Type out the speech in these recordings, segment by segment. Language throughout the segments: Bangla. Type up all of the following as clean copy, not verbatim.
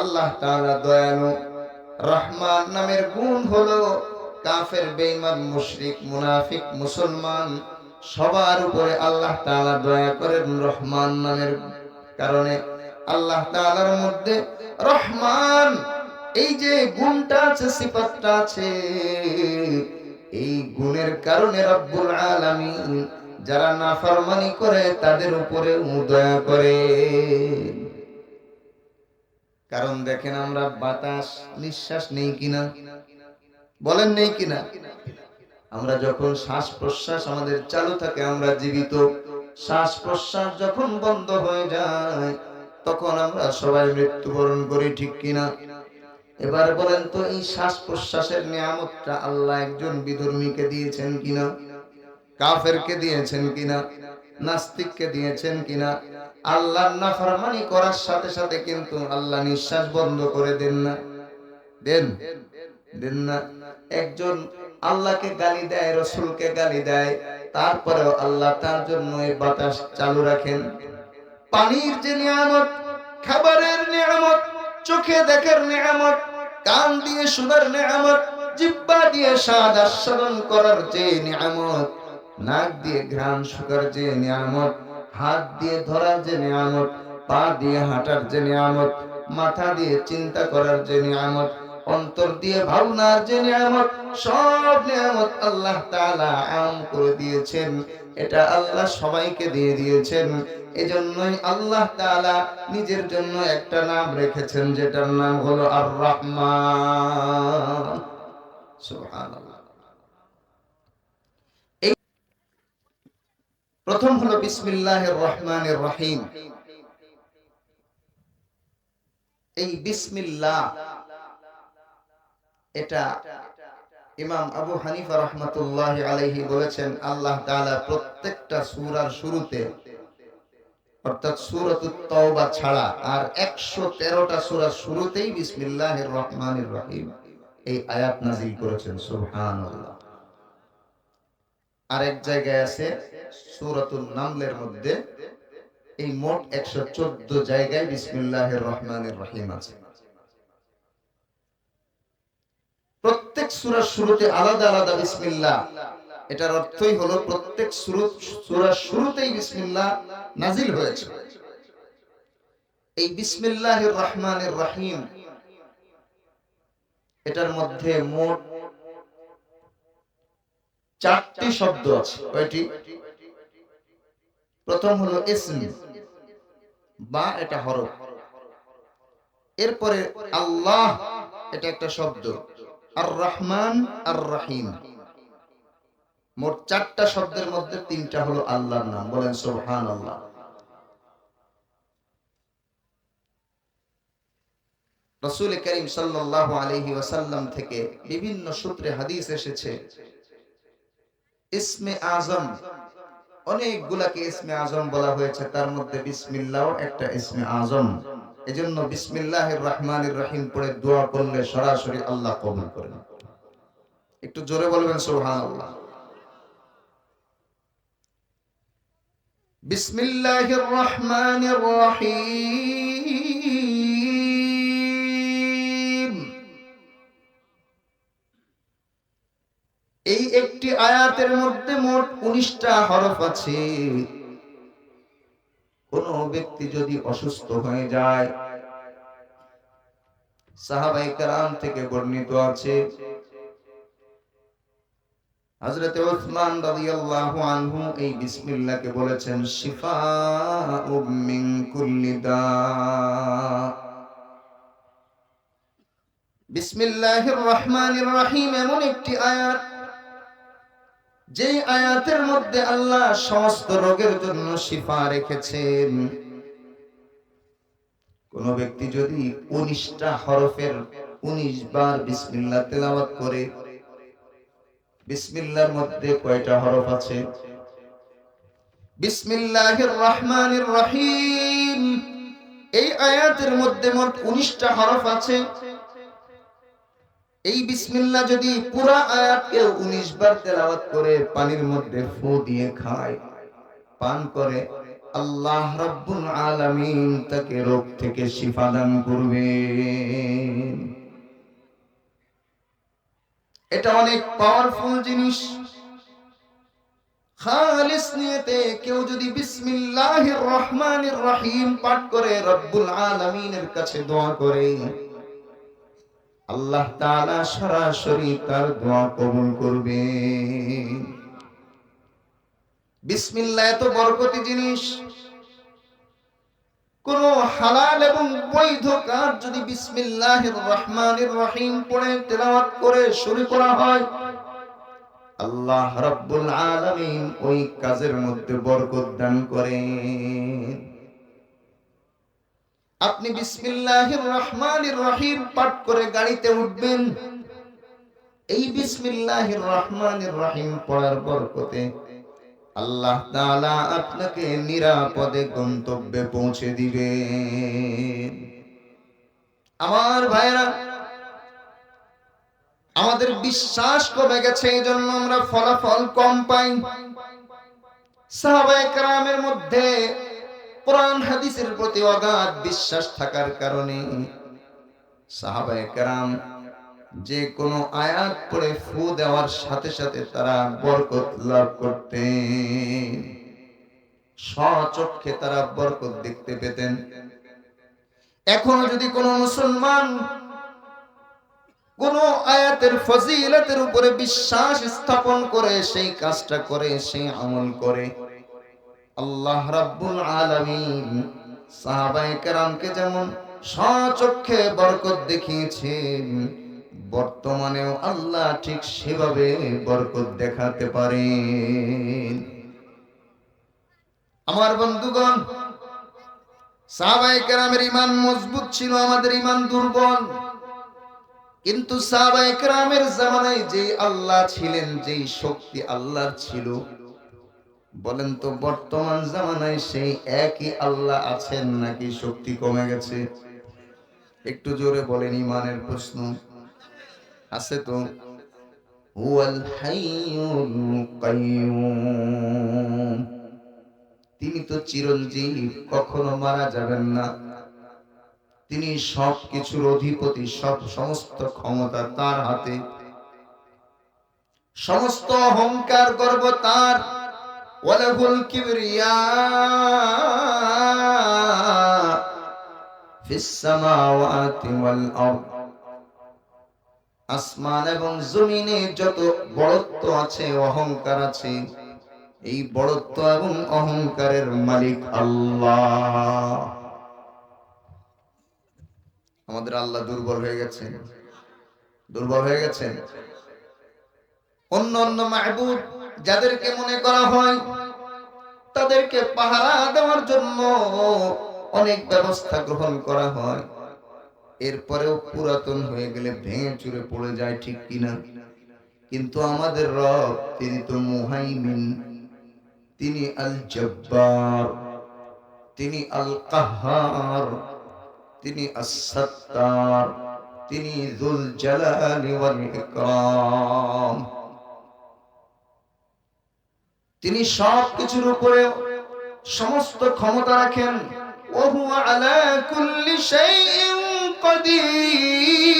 আল্লাহ তাআলা দয়ালু। রহমান নামের গুণ হলো কাফের, বেঈমান, মুশরিক, মুনাফিক, মুসলমান সবার উপরে আল্লাহ তাআলা দয়া করেন রহমান নামের কারণে। আল্লাহ তাআলার মধ্যে রহমান এই যে গুণটা আছে, সিফাতটা আছে, এই গুণের কারণে রব্বুল আলামিন যারা নাফরমানি করে তাদের উপরে দয়া করে। কারণ দেখেন আমরা বাতাস নিঃশ্বাস নেই কিনা, বলেন নেই কিনা? আমরা যখন শ্বাস প্রশ্বাস আমাদের চালু থাকে আমরা জীবিত, শ্বাস প্রশ্বাস যখন বন্ধ হয়ে যায় তখন আমরা সবাই মৃত্যুবরণ করি, ঠিক কিনা? এবার বলেন তো এই শ্বাস প্রশ্বাসের নিয়ামতটা আল্লাহ একজন বিধর্মীকে দিয়েছেন কিনা, কাফেরকে দিয়েছেন কিনা, নাস্তিককে দিয়েছেন কিনা? আল্লাহর নাফরমানি করার সাথে সাথে কিন্তু আল্লাহ নিঃশ্বাস বন্ধ করে দেন না, দেন দেন না। একজন আল্লাহকে গালি দেয়, রসুলকে গালি দেয়, তারপরেও আল্লাহ তার জন্য এই বাতাস চালু রাখেন। পানির যে নিয়ামত, খাবারের নিয়ামত, চোখে দেখার নিয়ামত, কান দিয়ে শোনার নিয়ামত, জিহ্বা দিয়ে স্বাদ আস্বাদন করার যে নিয়ামত, নাক দিয়ে ঘ্রাণ শুকার যে নিয়ামত, হাত দিয়ে ধরার যে নিয়ামত, পা দিয়ে হাঁটার যে নিয়ামত, মাথা দিয়ে চিন্তা করার যে নিয়ামত, অন্তর দিয়ে ভাবনার যে নিয়ামত, সব নিয়ামত আল্লাহ তাআলা আম করে দিয়েছেন। এটা আল্লাহ সবাইকে দিয়ে দিয়েছেন। এজন্যই আল্লাহ তাআলা নিজের জন্য একটা নাম রেখেছেন, যেটার নাম হলো আর রহমান। সুবহানাল্লাহ। এই প্রথম হলো বিসমিল্লাহির রহমানির রহিম। এই বিসমিল্লাহ এটা ইমাম আবু হানিফা রাহমাতুল্লাহি আলাইহি বলেছেন আল্লাহ তাআলা প্রত্যেকটা সূরার শুরুতে, অর্থাৎ সূরাতুত তাওবা ছাড়া আর 113টা সূরার শুরুতেই বিসমিল্লাহির রহমানির রহিম এই আয়াত নাযিল করেছেন। সুবহানাল্লাহ। আরেক জায়গায় আছে সূরাতুন নামলের মধ্যে এই মোট 114 জায়গায় বিসমিল্লাহির রহমানির রহিম আছে। প্রত্যেক সূরার শুরুতে আলাদা আলাদা বিসমিল্লাহ। এটার অর্থই হলো প্রত্যেক সূরার শুরুতেই বিসমিল্লাহ নাযিল হয়েছে। এই বিসমিল্লাহির রহমানির রহিম এটার মধ্যে মোট 4টি শব্দ আছে। কয়টি? প্রথম হলো ইসম, বা এটা হরফ। এরপরে আল্লাহ, এটা একটা শব্দ। আর রহমান, আর রহিম, মোট 4টা শব্দের মধ্যে 3টা হলো আল্লাহর নাম। বলেন সুবহানাল্লাহ। রাসূল করিম সাল্লাল্লাহু আলাইহি ওয়াসাল্লাম থেকে বিভিন্ন সূত্রে হাদিস এসেছে ইসমে আজম, অনেকগুলাকে ইসমে আজম বলা হয়েছে, তার মধ্যে বিসমিল্লাহও একটা ইসমে আজম। এজন্য বিসমিল্লাহির রহমানির রহিম পড়ে দোয়া করলে সরাসরি আল্লাহ কবুল করেন। একটু জোরে বলবেন সুবহানাল্লাহ। বিসমিল্লাহির রহমানির রহিম। এই একটি আয়াতের মধ্যে মোট 19টা হরফ আছে। কোন ব্যক্তি যদি অসুস্থ হয়ে যায়, সাহাবায়ে কেরাম থেকে বর্ণিত আছে হযরত উসমান রাদিয়াল্লাহু আনহু এই বিসমিল্লাহকে বলেছেন শিফাউম মিন কুল্লি দা। বিসমিল্লাহির রহমানির রহিম এমন একটি আয়াত, যেই আয়াতের মধ্যে আল্লাহ সমস্ত রোগের জন্য শিফা রেখেছেন। কোন ব্যক্তি যদি 19টা হরফের 19 বার বিসমিল্লাহ তেলাওয়াত করে, বিসমিল্লাহর মধ্যে কয়টা হরফ আছে? বিসমিল্লাহির রহমানির রহিম এই আয়াতের মধ্যে মোট 19টা হরফ আছে। এই বিসমিল্লাহ যদি পুরো আয়াতকে 19 বার তেলাওয়াত করে পানির মধ্যে ফু দিয়ে খায়, পান করে, আল্লাহ রাব্বুল আলামিন তাকে রোগ থেকে শিফা দান করবেন। এটা অনেক পাওয়ারফুল জিনিস। খালিস নিয়তে কেউ যদি বিসমিল্লাহির রহমানির রহিম পাঠ করে রব্বুল আলামিনের কাছে দোয়া করে, আল্লাহ তাআলা সরাসরি তার দোয়া কবুল করবেন। বিসমিল্লাহ এত বরকতি জিনিস। কোন হালাল এবং বৈধ কাজ যদি বিসমিল্লাহির রহমানির রহিম পড়ে তেলাওয়াত করে শুরু করা হয়, আল্লাহ রাব্বুল আলামিন ওই কাজের মধ্যে বরকত দান করেন। আপনি বিসমিল্লাহির রহমানির রহিম পাঠ করে গাড়িতে উঠবেন, এই বিসমিল্লাহির রহমানির রহিম পড়ার বরকতে আল্লাহ তাআলা আপনাকে নিরাপদে গন্তব্যে পৌঁছে দিবেন। আমার ভাইরা, আমাদের বিশ্বাস কমে গেছে, এই জন্য আমরা ফলাফল কম পাই। সাহাবায়ে কেরামের মধ্যে কোরআন হাদিসের প্রতি অগাধ বিশ্বাস থাকার কারণে সাহাবায়ে কেরাম যে কোনো আয়াত পড়ে ফু দেওয়ার সাথে সাথে তারা বরকত লাভ করতেন। স্বচক্ষে তারা বরকত দেখতে পেতেন। এখনো যদি কোনো মুসলমান কোন আয়াতের ফজিলতের উপরে বিশ্বাস স্থাপন করে সেই কাজটা করে, সেই আমল করে, আল্লাহ রাব্বুল আলামিন সাহাবায়ে কেরামকে যেমন স্বচক্ষে বরকত দেখিয়েছেন, বর্তমানেও আল্লাহ ঠিক সেভাবে বরকত দেখাতে পারেন। আমার বন্ধুগণ, সাহাবায়ে কেরামের ঈমান মজবুত ছিল, আমাদের ঈমান দুর্বল। কিন্তু সাহাবায়ে কেরামের জামানায় যে আল্লাহ ছিলেন, যেই শক্তি আল্লাহর ছিল, বলেন তো বর্তমান জামানায় সেই একই আল্লাহ আছেন নাকি শক্তি কমে গেছে? একটু জোরে বলেন, ঈমানের প্রশ্ন আছে তো। হুয়াল হাইয়ুল কাইয়্যুম, তিনি তো চিরঞ্জীব, কখনো মারা যাবেন না। তিনি সবকিছুর অধিপতি, সমস্ত ক্ষমতা তার হাতে, সমস্ত অহংকার গর্ব তার। ওয়ালাহুল কিবরিয়া ফিস সামাওয়াতি ওয়াল আরদ, আসমান এবং জমিনে যত বড়ত্ব আছে, অহংকার আছে, এই বড়ত্ব এবং অহংকারের মালিক আল্লাহ। আমাদের আল্লাহ দুর্বল হয়ে গেছেন, দুর্বল হয়ে গেছেন। অন্য অন্য মাহবুব যাদেরকে মনে করা হয়, তাদেরকে পাহারা দেওয়ার জন্য অনেক ব্যবস্থা গ্রহণ করা হয়, এরপরেও পুরাতন হয়ে গেলে ভেঙে চুরে পড়ে যায়, ঠিক কিনা? কিন্তু আমাদের রব, তিনি তো মুহাইমিন, তিনি আল জব্বার, তিনি আল কাহ্হার, তিনি আস-সাত্তার, তিনি যুল জালালি ওয়াল ইকরাম। তিনি সবকিছুর উপরে সমস্ত ক্ষমতা রাখেন। ওয়া হুয়া আলা কুল্লি শাইইন কাদির,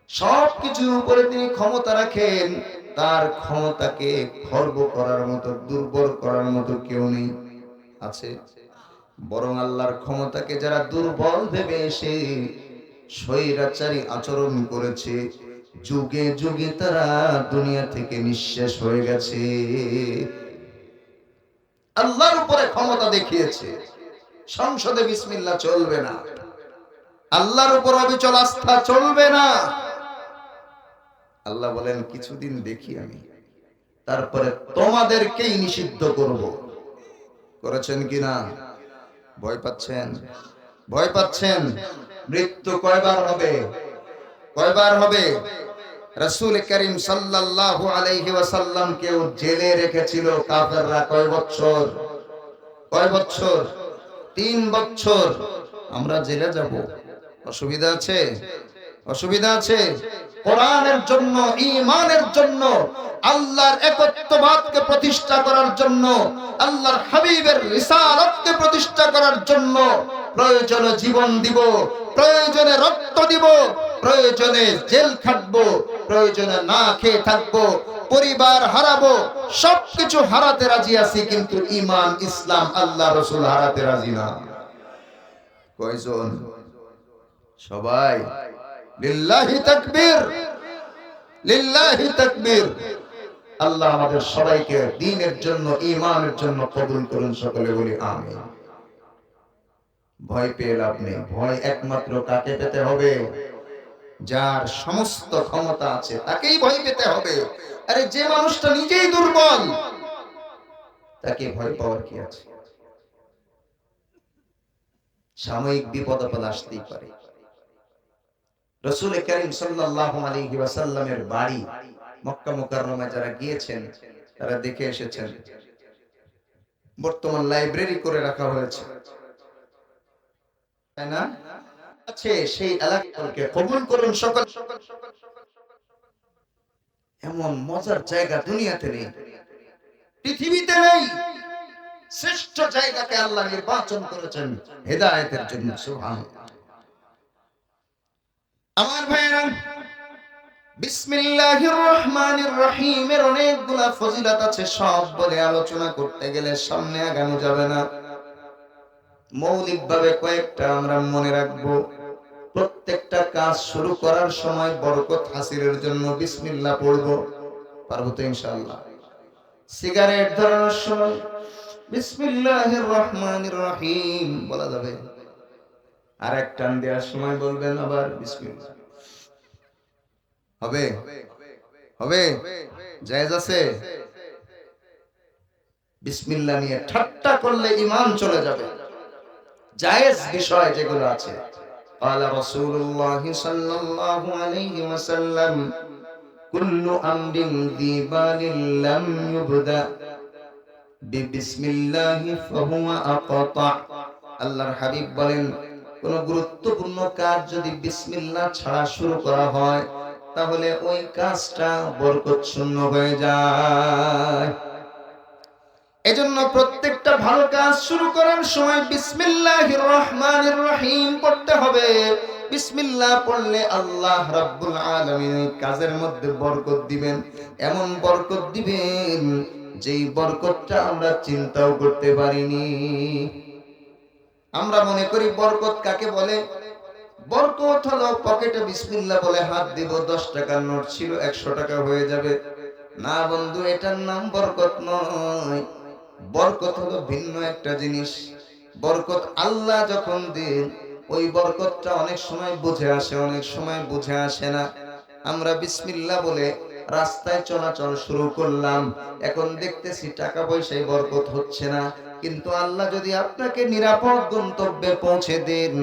সবকিছুর উপরে তিনি ক্ষমতা রাখেন। তার ক্ষমতাকে খর্ব করার মতো, দুর্বল করার মতো কেউ নেই। আছে? বরং আল্লাহর ক্ষমতাকে যারা দুর্বল ভেবে এসে স্বৈরাচারী আচরণ করেছে, যুগে যুগে তারা দুনিয়া থেকে নিঃশেষ হয়ে গেছে। আল্লাহর উপরে ক্ষমতা দেখিয়েছে, সংসদে বিসমিল্লাহ চলবে না, আল্লাহর উপর অবিচল আস্থা চলবে না। আল্লাহ বলেন, কিছুদিন দেখি আমি, তারপরে তোমাদেরকেই নিষিদ্ধ করব। করেছেন কিনা? ভয় পাচ্ছেন? ভয় পাচ্ছেন? মৃত্যু কয়বার হবে? কয়বার হবে? রাসূল করিম সাল্লাল্লাহু আলাইহি ওয়াসাল্লাম কেউ জেলে রেখেছিল কাফেররা কয় বছর? কয় বছর? 3 বছর। আমরা জেলে যাব, অসুবিধা আছে? অসুবিধা আছে? কোরআনের জন্য, ঈমানের জন্য, আল্লাহর একত্ববাদকে প্রতিষ্ঠা করার জন্য, আল্লাহর হাবিবের রিসালাতকে প্রতিষ্ঠা করার জন্য প্রয়োজনে জীবন দিব, প্রয়োজনে রক্ত দিব, প্রয়োজনে জেল খাটবো, প্রয়োজনে না খেয়ে থাকবো, পরিবার হারাবো, সবকিছু হারাতে রাজি আছি, কিন্তু ঈমান, ইসলাম, আল্লাহ রাসূল হারাতে রাজি না। কয়জন? সবাই। লিল্লাহি তাকবীর, লিল্লাহি তাকবীর। আল্লাহ আমাদের সবাইকে দ্বীনের জন্য, ঈমানের জন্য কবুল করুন, সকলে বলি আমিন। ভয় পেয়ে লাভ নেই। ভয় একমাত্র কাকে পেতে হবে? যার সমস্ত ক্ষমতা আছে তাকেই ভয় পেতে হবে। আরে যে মানুষটা নিজেই দুর্বল, তাকে ভয় পাওয়ার কি আছে? সাময়িক বিপদ আপদ আসতেই পারে। রাসূল কারীম সাল্লাল্লাহু আলাইহি ওয়াসাল্লামের বাড়ি মক্কা মুকাররমায় যারা গিয়েছেন তারা দেখে এসেছেন, বর্তমান লাইব্রেরি করে রাখা হয়েছে, তাই না? আছে সেই এলাকাকে কবুল করুন সকল। এমন মজার জায়গা দুনিয়াতে নেই, পৃথিবীতে নেই। শ্রেষ্ঠ জায়গাকে আল্লাহ নির্বাচন করেছেন হেদায়েতের জন্য। সুবহানাল্লাহ। আমার ভাইরা, বিসমিল্লাহির রহমানির রহিমের অনেকগুলা ফজিলত আছে, সব বলে আলোচনা করতে গেলে সামনে আগানো যাবে না। মৌলিকভাবে কয়েকটা আমরা মনে রাখবো। প্রত্যেকটা কাজ শুরু করার সময় বরকত হাসিলের জন্য বিসমিল্লাহ পড়বো, পারবো তো ইনশাআল্লাহ। সিগারেট ধরানোর সময় বিসমিল্লাহির রহমানির রহিম বলা যাবে, আর এক টান দেওয়ার সময় বলবেন আবার বিসমিল্লাহ। হবে? হবে? জায়েজ আছে? বিসমিল্লাহ নিয়ে ঠাট্টা করলে ঈমান চলে যাবে। জায়েজ বিষয় যেগুলো আছে, قال رسول الله صلى الله عليه وسلم كل امر ذي بال لم يبدا ببسم الله فهو اقطع। আল্লাহর হাবিব বলেন, কোন গুরুত্বপূর্ণ কাজ যদি বিসমিল্লাহ ছাড়া শুরু করা হয় তাহলে ওই কাজটা বরকত শূন্য হয়ে যায়। এজন্য প্রত্যেকটা ভালো কাজ শুরু করার সময় বিসমিল্লাহির রহমানির রহিম পড়তে হবে। বিসমিল্লাহ পড়লে আল্লাহ রাব্বুল আলামিন কাজের মধ্যে বরকত দিবেন, এমন বরকত দিবেন যেই বরকতটা আমরা চিন্তাও করতে পারিনি। আমরা মনে করি বরকত কাকে বলে? বরকত হলো পকেটে বিসমিল্লাহ বলে হাত দিব, 10 টাকার নোট ছিল 100 টাকা হয়ে যাবে। না বন্ধু, এটার নাম বরকত নয়। বরকত হলো ভিন্ন একটা জিনিস। বরকত আল্লাহ যখন দেন, ওই বরকতটা অনেক সময় বুঝে আসে, অনেক সময় বুঝে আসে না। আমরা বিসমিল্লাহ বলে রাস্তায় চলাচল শুরু করলাম, এখন দেখতেছি টাকা পয়সায় বরকত হচ্ছে না, কিন্তু আল্লাহ যদি আপনাকে নিরাপদ গন্তব্যে পৌঁছে দেন,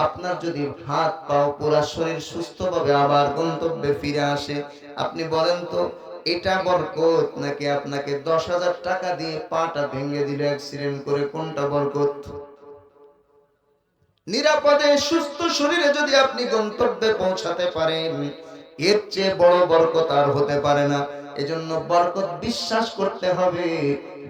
আপনার যদি হাত পাও পুরা শরীর সুস্থভাবে আবার গন্তব্যে ফিরে আসে, আপনি বলেন তো এটা বরকত নাকি আপনাকে 10,000 টাকা দিয়ে পাটা ভেঙে দিল অ্যাক্সিডেন্ট করে, কোনটা বরকত? নিরাপদে সুস্থ শরীরে যদি আপনি গন্তব্যে পৌঁছাতে পারেন, এর চেয়ে বড় বরকত আর হতে পারে না। এজন্য বরকত বিশ্বাস করতে হবে,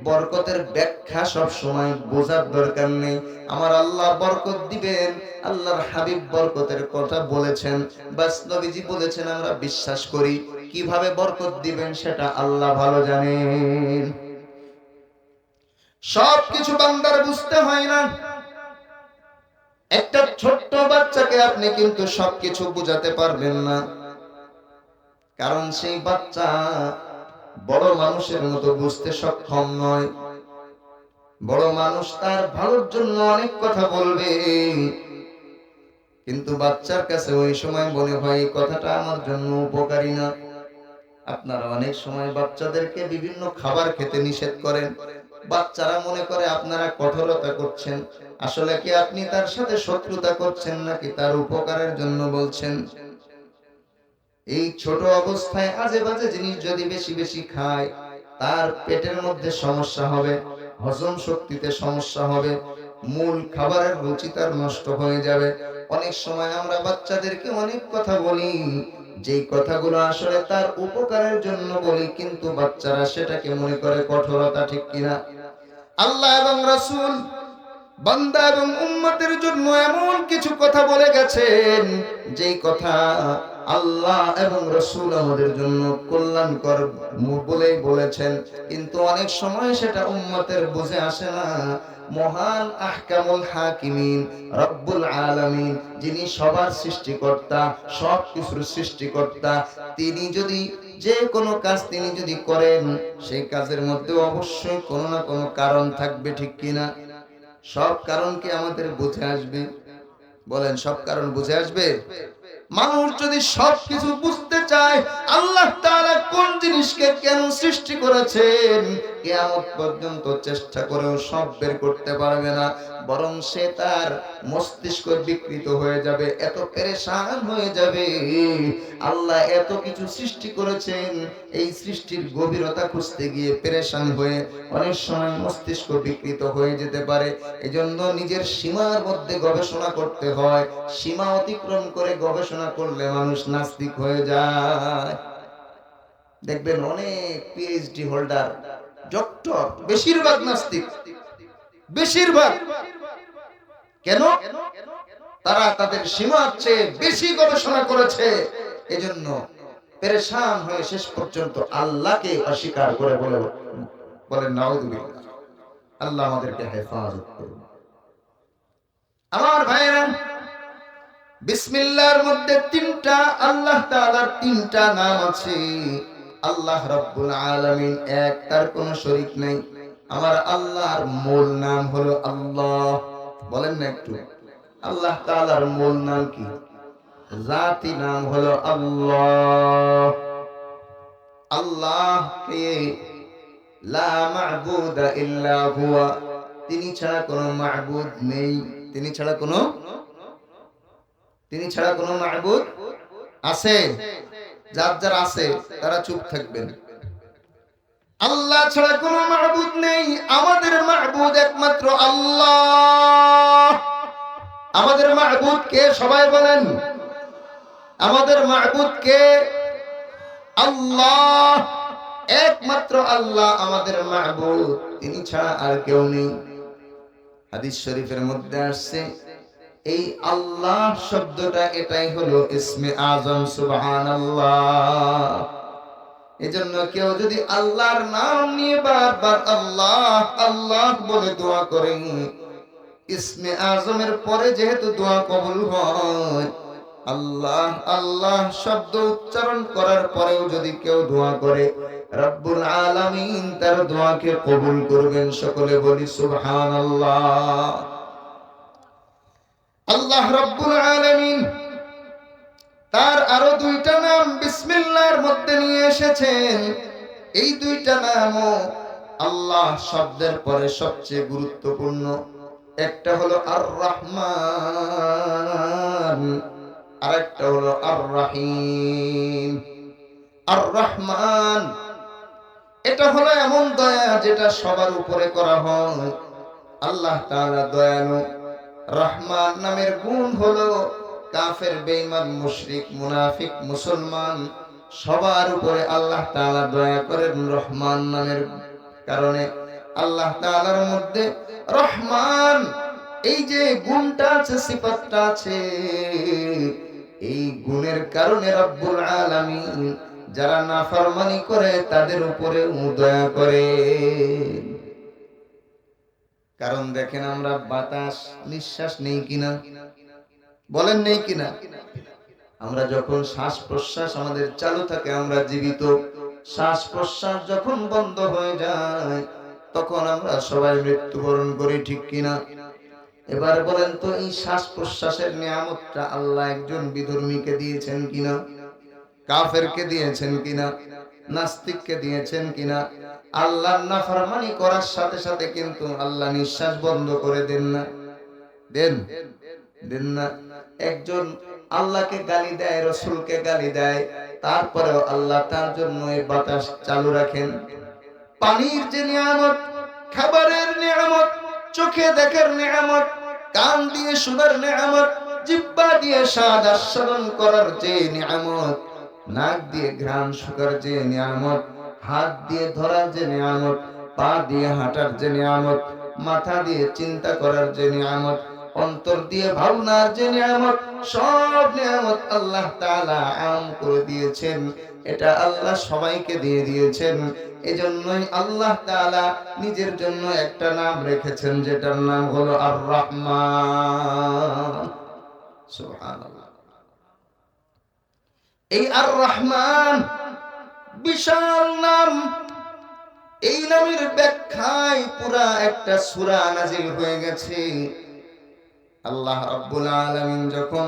বরকতের ব্যাখ্যা সব সময় বোঝার দরকার নেই। আমার আল্লাহ বরকত দিবেন, আল্লাহর হাবিব বরকতের কথা বলেছেন, বাস নবীজি বলেছেন, আমরা বিশ্বাস করি। কিভাবে বরকত দিবেন সেটা আল্লাহ ভালো জানেন। সবকিছু বান্দার বুঝতে হয় না। একটা ছোট্ট বাচ্চাকে আপনি কিন্তু সবকিছু বুঝাতে পারবেন না, কারণ সেই বাচ্চা বড় মানুষের মতো বুঝতে সক্ষম নয়। বড় মানুষ তার ভালোর জন্য অনেক কথা বলবে, কিন্তু বাচ্চার কাছে ওই সময় মনে হয় এই কথাটা আমার জন্য উপকারী না। আপনারা অনেক সময় বাচ্চাদেরকে বিভিন্ন খাবার খেতে নিষেধ করেন, বাচ্চারা মনে করে আপনারা কঠোরতা করছেন। আসলে কি আপনি তার সাথে শত্রুতা করছেন নাকি তার উপকারের জন্য বলছেন? এই ছোট অবস্থায় আজে বাজে জিনিস যদি বেশি বেশি খায়, তার পেটের মধ্যে সমস্যা হবে, হজম শক্তিতে সমস্যা হবে, মূল খাবারের রুচি তার নষ্ট হয়ে যাবে। অনেক সময় আমরা বাচ্চাদেরকে অনেক কথা বলি, যেই কথাগুলো আসলে তার উপকারের জন্য বলি, কিন্তু বাচ্চারা সেটাকে মনে করে কঠোরতা, ঠিক কিনা? আল্লাহ এবং রাসূল বান্দা এবং উম্মতের জন্য এমন কিছু কথা বলে গেছেন, যেই কথা আল্লাহ এবং রাসূল আমাদের জন্য কল্যাণকর বলেই বলেছেন, কিন্তু অনেক সময় সেটা উম্মতের বুঝে আসে না। মহান আহকামুল হাকিমিন রব্বুল আলামিন, যিনি সবার সৃষ্টিকর্তা, সব কিছুর সৃষ্টিকর্তা, তিনি যদি যে কোনো কাজ তিনি যদি করেন, সেই কাজের মধ্যে অবশ্যই কোনো না কোনো কারণ থাকবে, ঠিক কিনা? সব কারণ কি আমাদের বুঝে আসবে? বলেন, সব কারণ বুঝে আসবে? মানুষ যদি সবকিছু বুঝতে চায়, আল্লাহ তাআলা কোন জিনিসকে কেন সৃষ্টি করেছেন, কিয়ামত পর্যন্ত চেষ্টা করেও সব বের করতে পারবে না। বরং সে তার মস্তিষ্ক বিকৃত হয়ে যাবে, এত পেরেশান হয়ে যাবে। আল্লাহ এত কিছু সৃষ্টি করেছেন, এই সৃষ্টির গভীরতা খুঁজতে গিয়ে পেরেশান হয়ে অনেক সময় মস্তিষ্ক বিকৃত হয়ে যেতে পারে। এজন্য নিজের সীমার মধ্যে গবেষণা করতে হয়। সীমা অতিক্রম করে গবেষণা করলে মানুষ নাস্তিক হয়ে যায়। দেখবেন অনেক পিএইচডি হোল্ডার, ডক্টর, বেশিরভাগ নাস্তিক, বেশিরভাগ। কেন? তারা তাদের সীমার চেয়ে বেশি গবেষণা করেছে, এজন্য পেরেশান হয়ে শেষ পর্যন্ত আল্লাহকে অস্বীকার করে বলেন নাউযুবিল্লাহ। আল্লাহ আমাদেরকে হেফাজত করুন। আমার ভাইরা, বিসমিল্লাহর মধ্যে তিনটা আল্লাহ তাআলার তিনটা নাম আছে। আল্লাহ রাব্বুল আলামিন এক, তার কোনো শরীক নাই। আমার আল্লাহর মূল নাম হলো আল্লাহ। বলেন না একটু, আল্লাহ তাআলার মূল নাম কি? জাতি নাম হলো আল্লাহ। আল্লাহ কে লা মা'বুদা ইল্লা হুয়া, তিনি ছাড়া কোনো মা'বুদ নেই। তিনি ছাড়া কোনো মা'বুদ আছে? যার যার আছে তারা চুপ থাকবেন। আল্লাহ ছাড়া কোনো মা'বুদ নেই। আমাদের মা'বুদ একমাত্র আল্লাহ। আমাদের মা'বুদ কে? সবাই বলেন, আমাদের মা'বুদ কে? আল্লাহ। একমাত্র আল্লাহ আমাদের মা'বুদ, তিনি ছাড়া আর কেউ নেই। হাদিস শরীফের মধ্যে আসছে, এই আল্লাহ শব্দটা এটাই হলো ইসমে আযম, সুবহানাল্লাহ। এজন্য কেউ যদি আল্লাহর নাম নিয়ে বারবার আল্লাহ আল্লাহ বলে দোয়া করে, ইসমে আযমের পরে যেহেতু দোয়া কবুল হয়, আল্লাহ আল্লাহ শব্দ উচ্চারণ করার পরেও যদি কেউ দোয়া করে, রব্বুল আলামিন তার দোয়াকে কবুল করবেন। সকলে বলি সুবহানাল্লাহ। আল্লাহ রব্বুল আলামিন তার আরো দুইটা নাম বিসমিল্লাহর মধ্যে নিয়ে এসেছেন। এই দুইটা নামও আল্লাহ শব্দের পরে সবচেয়ে গুরুত্বপূর্ণ। একটা হলো আর রহমান, আরেকটা হলো আর রহিম। আর রহমান, এটা হলো এমন দয়া যেটা সবার উপরে করা হয়। আল্লাহ তাআলা দয়ালু। রহমান নামের গুণ হলো কাফের, বেঈমান, মুশরিক, মুনাফিক, মুসলমান সবার উপরে আল্লাহ তাআলা দয়া করেন রহমান নামের কারণে। আল্লাহ তাআলার মধ্যে রহমান এই যে গুণটা আছে, সিফাতটা আছে, এই গুণের কারণে রব্বুল আলামিন যারা নাফরমানি করে তাদের উপরে দয়া করে। কারণ দেখেন, আমরা বাতাস নিঃশ্বাস নেই কিনা? বলেন নেই কিনা? আমরা যখন শ্বাস প্রশ্বাস আমাদের চালু থাকে আমরা জীবিত, শ্বাস প্রশ্বাস যখন বন্ধ হয়ে যায় তখন আমরা সবাই মৃত্যুবরণ করি, ঠিক কিনা? এবার বলেন তো, এই শ্বাস প্রশ্বাসের নিয়ামতটা আল্লাহ একজন বিধর্মীকে দিয়েছেন কিনা? কাফেরকে দিয়েছেন কিনা? নাস্তিককে দিয়েছেন কিনা? আল্লাহর নাফরমানি করার সাথে সাথে কিন্তু আল্লাহ নিঃশ্বাস বন্ধ করে দেন না? দেন না? একজন আল্লাহকে গালি দেয়, রাসূলকে গালি দেয়, তারপরেও আল্লাহ তার জন্য এই বাতাস চালু রাখেন। পানির যে নিয়ামত, খাবারের নিয়ামত, চোখে দেখার নিয়ামত, কান দিয়ে শোনার নিয়ামত, জিহ্বা দিয়ে স্বাদ আস্বাদন করার যে নিয়ামত, নাক দিয়ে ঘ্রাণ শুকার যে নিয়ামত, হাত দিয়ে ধরার যে নিয়ামত, পা দিয়ে হাঁটার যে নিয়ামত, মাথা দিয়ে চিন্তা করার যে নিয়ামত, অন্তর দিয়ে ভাবনার যে নিয়ামত, সব নিয়ামত আল্লাহ তাআলা আম করে দিয়েছেন। এটা আল্লাহ সবাইকে দিয়ে দিয়েছেন। এজন্যই আল্লাহ তাআলা নিজের জন্য একটা নাম রেখেছেন, যেটার নাম হলো আর রহমান। সুবহানাল্লাহ। এই আর রহমান বিশাল নাম। এই নামের ব্যাখ্যায় পুরা একটা সূরা নাযিল হয়ে গেছে। আল্লাহ রাব্বুল আলামিন যখন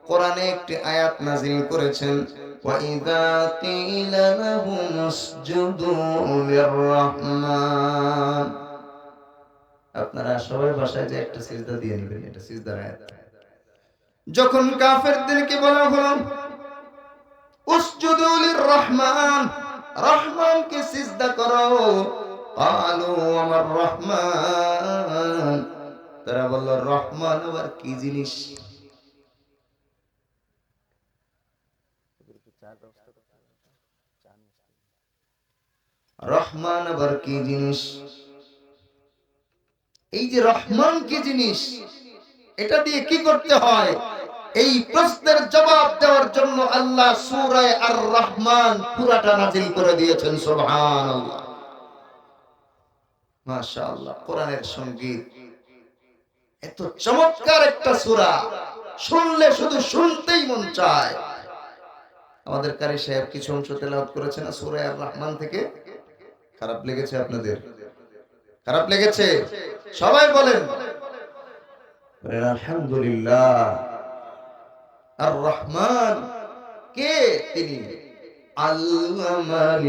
কোরআনে একটি আয়াত নাযিল করেছেন, ওয়া ইযা কিলা লাহুম উসজুদু লির-রহমান, আপনারা সবাই বাসায় যে একটা সিজদা দিয়ে নেবেন, এটা সিজদার আয়াত। যখন কাফেরদেরকে বলা হলো উসজুদু লির-রহমান, রহমানকে সিজদা করো, ক্বালু আমার রহমান, তারা বলল রহমান আবার কি জিনিস? রহমান আবার কি জিনিস? এই যে রহমান কি জিনিস, এটা দিয়ে কি করতে হয়, এই প্রশ্নের জবাব দেওয়ার জন্য আল্লাহ সূরা আর রহমান পুরাটা নাযিল করে দিয়েছেন। সুবহানাল্লাহ, মাশাআল্লাহ। কোরআনের সঙ্গীত, এত চমৎকার একটা সূরা, শুনলে শুধু শুনতেই মন চায়। আমাদের কারি সাহেব কিছু অংশ তেলাওয়াত করেছেন না সূরা আর রহমান থেকে। খারাপ লেগেছে আপনাদের? খারাপ লেগেছে? সবাই বলেন আলহামদুলিল্লাহ। আর রহমান কে? তিনি আল্লামাল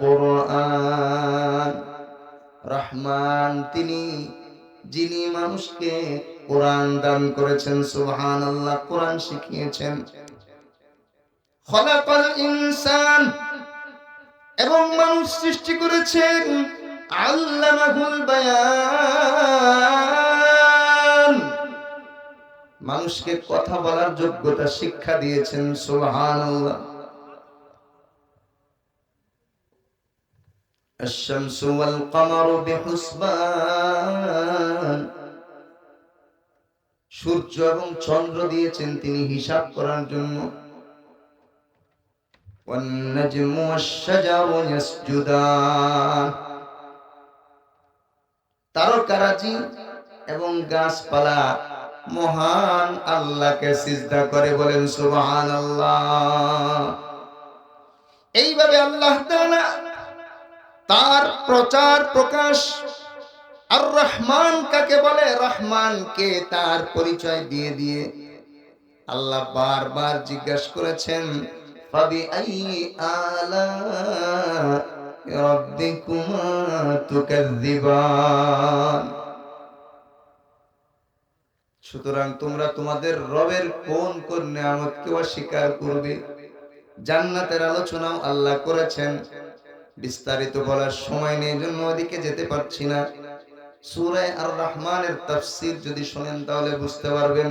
কোরআন। রহমান তিনি যিনি মানুষকে কোরআন দান করেছেন। সুবহানাল্লাহ, কোরআন শিখিয়েছেন। খলাকাল ইনসান, এবং মানুষ সৃষ্টি করেছেন। আল্লামাহুল বায়ান, মানুষকে কথা বলার যোগ্যতা শিক্ষা দিয়েছেন। সুবহানাল্লাহ। আশ-শামসু ওয়াল কমারু বিহুসবান, সূর্য এবং চন্দ্র দিয়েছেন তিনি হিসাব করার জন্য। ওয়ান নাজমু ওয়াশ-শাজারু ইয়াসজুদান, তারকারাজি এবং গাছপালা মহান আল্লাহকে সিজদা করে। বলেন সুবহানাল্লাহ। এইভাবে আল্লাহ তাআলা তার প্রচার প্রকাশ, আর রহমান কাকে বলে, রহমানকে তার পরিচয় দিয়ে দিয়ে আল্লাহ বারবার জিজ্ঞাসা করেছেন, ফাবিআইয়ি আলা'i রাব্বিকুমা তুকাযযিবান, সুতরাং তোমরা তোমাদের রবের কোন কোন নিয়ামতকে অস্বীকার করবে? জান্নাতের আলোচনাও আল্লাহ করেছেন, বিস্তারিত বলার সময় নেই, জন্য ওদিকে যেতে পারছি না। সূরা আর রহমানের তাফসীর যদি শুনেন তাহলে বুঝতে পারবেন।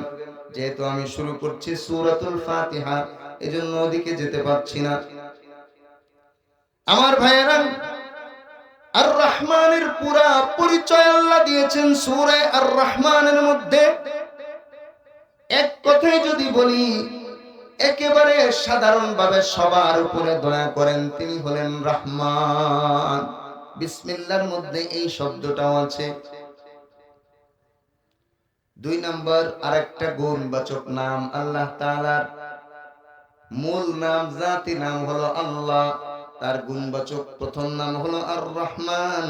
যেহেতু আমি শুরু করছি সূরাতুল ফাতিহা, এজন্য ওদিকে যেতে পারছি না। আমার ভাইয়েরা, আর রহমানের পুরা পরিচয় আল্লাহ দিয়েছেন সূরা আর রহমানের মধ্যে। এক কথায় যদি বলি, একেবারে সাধারণভাবে সবার উপরে দয়া করেন তিনি হলেন রহমান। বিসমিল্লাহর মধ্যে এই শব্দটাও আছে। 2 নম্বর আরেকটা গুণবাচক নাম আল্লাহ তাআলার। মূল নাম, জাতি নাম হলো আল্লাহ, তার গুণবাচক প্রথম নাম হলো আর রহমান,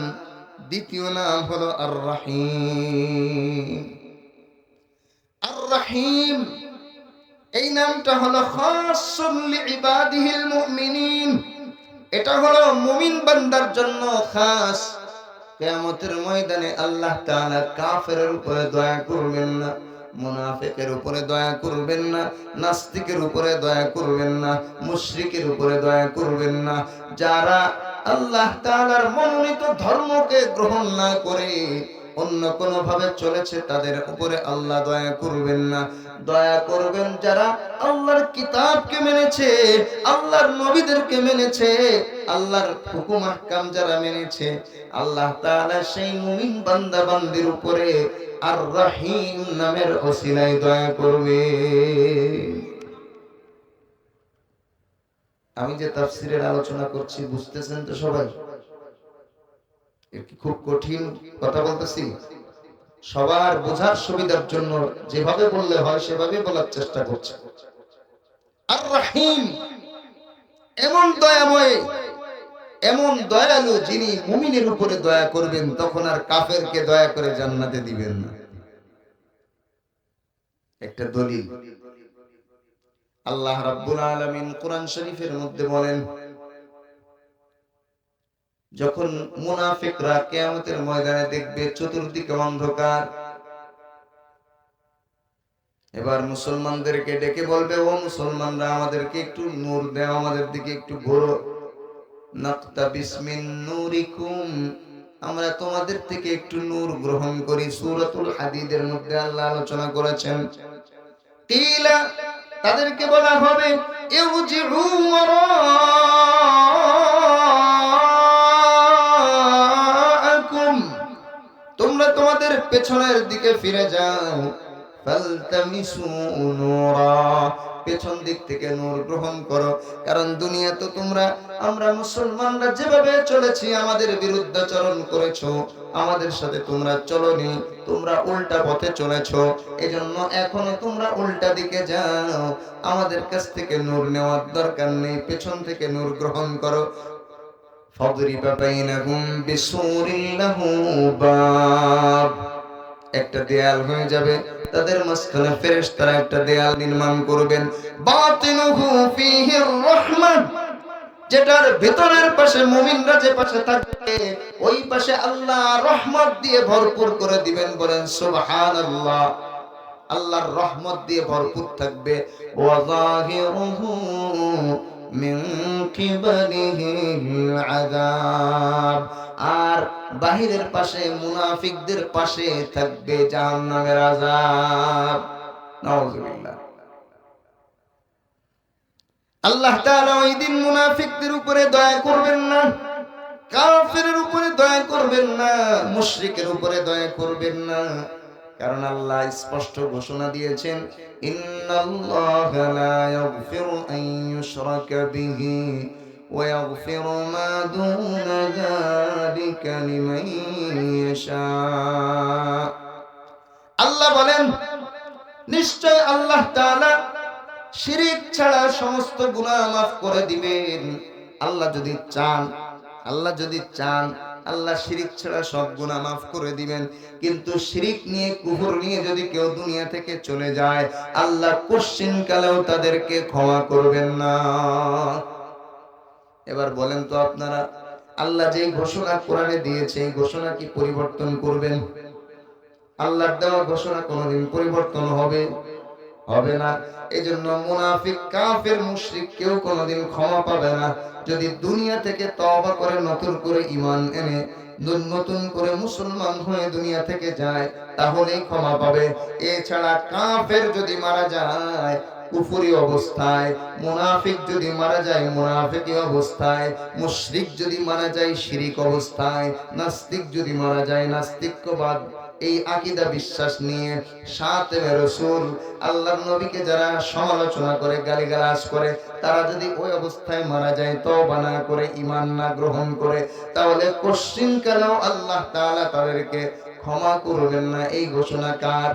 দ্বিতীয় নাম হলো আর রহিম। আর রহিম এই নামটা হলো খাসুল লিইবাদিহিল মুমিনিন, এটা হলো মুমিন বান্দার জন্য খাস। কিয়ামতের ময়দানে আল্লাহ তাআলা কাফেরের উপরে দয়া করবেন না, মুনাফিকের উপরে দয়া করবেন না, নাস্তিকের উপরে দয়া করবেন না, মুশরিকের উপরে দয়া করবেন না। যারা আল্লাহ তাআলার মনোনীত ধর্মকে গ্রহণ না করে অন্য কোন ভাবে চলেছে তাদের উপরে আল্লাহ দয়া করবেন না। দয়া করবেন যারা আল্লাহর কিতাবকে মেনেছে, আল্লাহর নবীদেরকে মেনেছে, আল্লাহর হুকুম আহকাম যারা মেনেছে, আল্লাহ তাআলা সেই মুমিন বান্দা বান্দির উপরে আর রহিম নামের ওসিলায় দয়া করবে। আমি যে তাফসীরের আলোচনা করছি বুঝতেছেন তো সবাই? খুব কঠিন কথা বলতেছি, সবার বোঝার সুবিধার জন্য যেভাবে বললে হয় সেভাবে বলার চেষ্টা করছি। আর রহিম এমন দয়াময়, এমন দয়ালু যিনি মুমিনের উপরে দয়া করবেন, তখন আর কাফেরকে দয়া করে জান্নাতে দিবেন না। একটা দলিল আল্লাহ রাব্বুল আলামিন কোরআন শরীফের মধ্যে বলেন, যখন মুনাফিকরা কিয়ামতের ময়দানে দেখবে চতুর্দিকে অন্ধকার, এবার মুসলমানদেরকে ডেকে বলবে, ও মুসলমানরা আমাদেরকে একটু নূর দাও, আমাদের দিকে একটু ঘোরো, নাকতাবিস মিন নূরিকুম, আমরা তোমাদের থেকে একটু নূর গ্রহণ করি। সূরাতুল হাদীদের মধ্যে আল্লাহ আলোচনা করেছেন। কিলা, তাদেরকে বলা হবে, ইরজিউ ওয়ারাআকুম, তোমরা তোমাদের পেছনের দিকে ফিরে যাও। ফালতামিসু নূরা, পেছন দিক থেকে নূর গ্রহণ করো। কারণ দুনিয়া তো তোমরা, আমরা মুসলমানরা যেভাবে চলেছি, আমাদের বিরুদ্ধাচরণ করেছো, আমাদের সাথে তোমরা চলনি, তোমরা উল্টা পথে চলেছো, এজন্য এখনো তোমরা উল্টা দিকে যাও। আমাদের কাছ থেকে নূর নেওয়ার দরকার নেই, পেছন থেকে নূর গ্রহণ করো। ফাদরিবা বাইনাহুম বিসূরিন লাহু বাব, একটা দেয়াল হয়ে যাবে, তাদের মাঝখানে ফেরেশতারা একটা দেয়াল নির্মাণ করবেন। বাতিনুহু ফীহির রাহমাহ, যেটার ভেতরের পাশে মুমিনরা যে পাশে থাকবে, ওই পাশে আল্লাহ রহমত দিয়ে ভরপুর করে দিবেন। বলেন সুবহানাল্লাহ। আল্লাহর রহমত দিয়ে ভরপুর থাকবে। ওয়া যাহিরুহু মিন কিবালিহিল আযাব, আর বাহিরের পাশে মুনাফিকদের পাশে থাকবে জাহান্নামের আযাব। নাউযুবিল্লাহ। আল্লাহ তাআলা ওই দিন মুনাফিকদের উপরে দয়া করবেন না, কাফেরের উপরে দয়া করবেন না, মুশরিকের উপরে দয়া করবেন না। কারণ আল্লাহ স্পষ্ট ঘোষণা দিয়েছেন, ইন্নাল্লাহা লা ইয়াগফিরু আন ইউশরাকা বিহি ওয়া ইয়াগফিরু মা দুনা যালিকা লিমান ইয়াশা। আল্লাহ বলেন, নিশ্চয় আল্লাহ তাআলা শিরিক ছাড়া সমস্ত গুনাহ মাফ করে দিবেন। আল্লাহ যদি চান, আল্লাহ যদি চান, আল্লাহ শিরিক ছাড়া সব গুনাহ মাফ করে দিবেন। কিন্তু শিরিক নিয়ে, কুফর নিয়ে যদি কেউ দুনিয়া থেকে চলে যায়, আল্লাহ কোশ্চিন কালেও তাদেরকে ক্ষমা করবেন না। এবার বলেন তো আপনারা, আল্লাহ যে ঘোষণা কোরআনে দিয়েছে, এই ঘোষণা কি পরিবর্তন করবেন? আল্লাহর দেওয়া ঘোষণা কোনোদিন পরিবর্তন হবে? হবে না। এজন্য মুনাফিক, কাফের, মুশরিক কেউ কোনোদিন ক্ষমা পাবে না। যদি দুনিয়া থেকে তওবা করে নতুন করে ঈমান এনে নতুন করে মুসলমান হয়ে দুনিয়া থেকে যায়, তাহলেই ক্ষমা পাবে। এছাড়া কাফের যদি মারা যায় কুফরি অবস্থায়, মুনাফিক যদি মারা যায় মুনাফিকি অবস্থায়, মুশরিক যদি মারা যায় শিরিক অবস্থায়, নাস্তিক যদি মারা যায় নাস্তিক্যবাদ, এই আকীদা বিশ্বাস নিয়ে, সাথে রাসূল আল্লাহর নবীকে যারা সমালোচনা করে, গালিগালাজ করে, তারা যদি ওই অবস্থায় মারা যায়, তওবা না করে, ঈমান না গ্রহণ করে, তাহলে কোশ্চিন কালেও আল্লাহ তাআলা তাদেরকে ক্ষমা করবেন না। এই ঘোষণা কার?